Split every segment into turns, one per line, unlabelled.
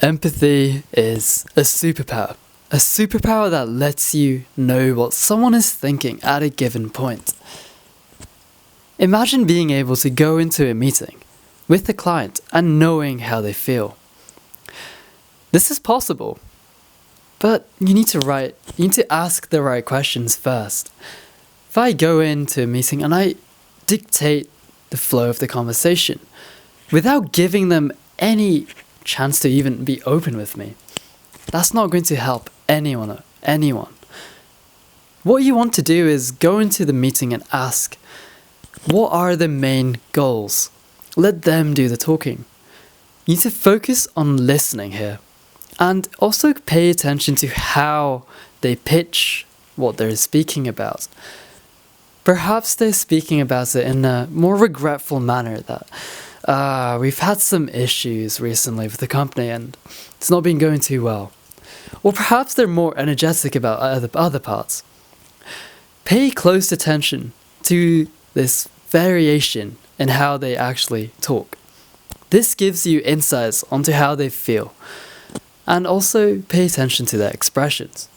Empathy is a superpower. A superpower that lets you know what someone is thinking at a given point. Imagine being able to go into a meeting with the client and knowing how they feel. This is possible, but you need to ask the right questions first. If I go into a meeting and I dictate the flow of the conversation without giving them any chance to even be open with me, that's not going to help anyone. What you want to do is go into the meeting and ask, what are the main goals? Let them do the talking. You need to focus on listening here and also pay attention to how they pitch what they're speaking about. Perhaps they're speaking about it in a more regretful manner that we've had some issues recently with the company and it's not been going too well. Or perhaps they're more energetic about other parts. Pay close attention to this variation in how they actually talk. This gives you insights onto how they feel. And also pay attention to their expressions.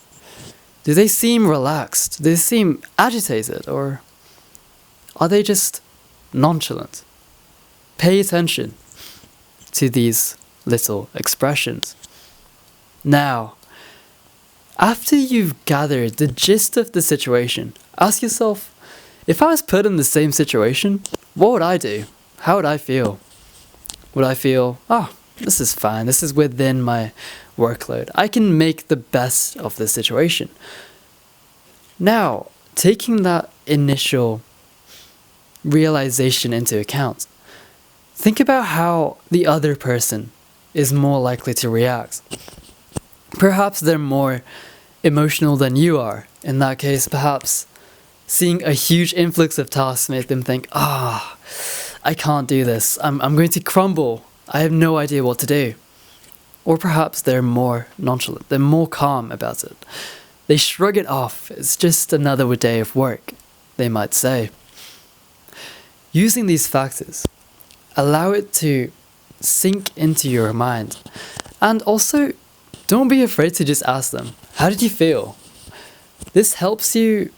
Do they seem relaxed? Do they seem agitated? Or are they just nonchalant? Pay attention to these little expressions. Now, after you've gathered the gist of the situation, ask yourself, if I was put in the same situation, what would I do? How would I feel? Would I feel, this is fine, this is within my workload, I can make the best of the situation? Now, taking that initial realization into account, think about how the other person is more likely to react. Perhaps they're more emotional than you are. In that case, perhaps seeing a huge influx of tasks made them think, I can't do this, I'm going to crumble, I have no idea what to do. Or perhaps they're more nonchalant, they're more calm about it. They shrug it off, it's just another day of work, they might say. Using these factors, allow it to sink into your mind. And also, don't be afraid to just ask them, how did you feel? This helps you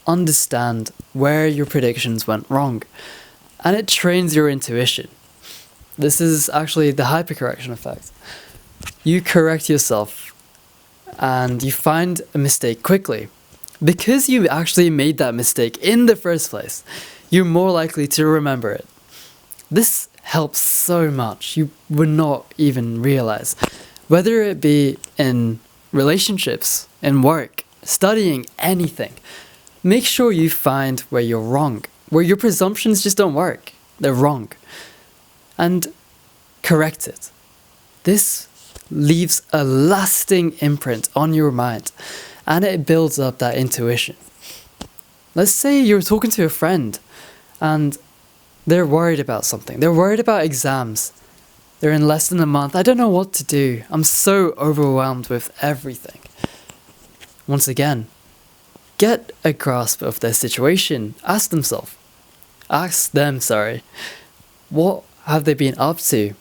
understand where your predictions went wrong, and it trains your intuition. This is actually the hypercorrection effect. You correct yourself and you find a mistake quickly. Because you actually made that mistake in the first place, you're more likely to remember it. This helps so much, you would not even realize. Whether it be in relationships, in work, studying, anything, make sure you find where you're wrong, where your presumptions just don't work, they're wrong, and correct it. This leaves a lasting imprint on your mind, and it builds up that intuition. Let's say you're talking to a friend, and they're worried about something, they're worried about exams. They're in less than a month. I don't know what to do. I'm so overwhelmed with everything. Once again, get a grasp of their situation. Ask them, what have they been up to?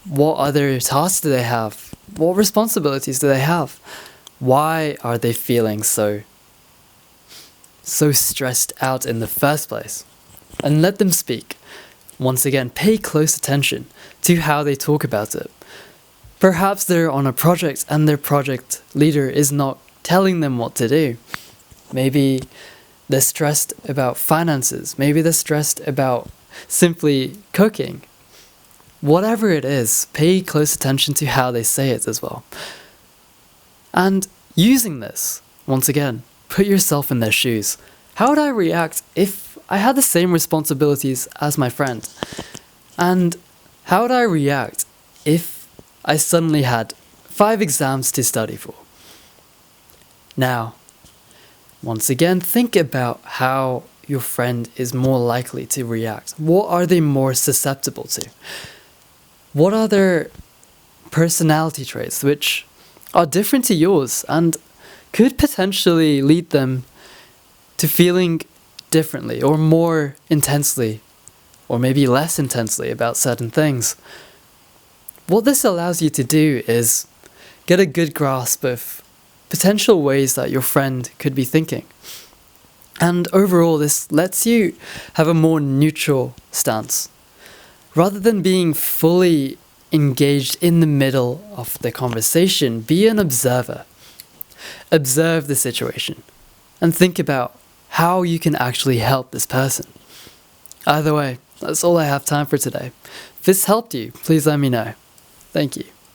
What other tasks do they have? What responsibilities do they have? Why are they feeling so stressed out in the first place? And let them speak. Once again, pay close attention to how they talk about it. Perhaps they're on a project and their project leader is not telling them what to do. Maybe they're stressed about finances. Maybe they're stressed about simply cooking. Whatever it is, pay close attention to how they say it as well. And using this, once again, put yourself in their shoes. How would I react if I had the same responsibilities as my friend? And how would I react if I suddenly had 5 exams to study for? Now, once again, think about how your friend is more likely to react. What are they more susceptible to? What are their personality traits which are different to yours and could potentially lead them to feeling differently or more intensely or maybe less intensely about certain things? What this allows you to do is get a good grasp of potential ways that your friend could be thinking. And overall, this lets you have a more neutral stance. Rather than being fully engaged in the middle of the conversation, be an observer. Observe the situation and think about how you can actually help this person. Either way, that's all I have time for today. If this helped you, please let me know. Thank you.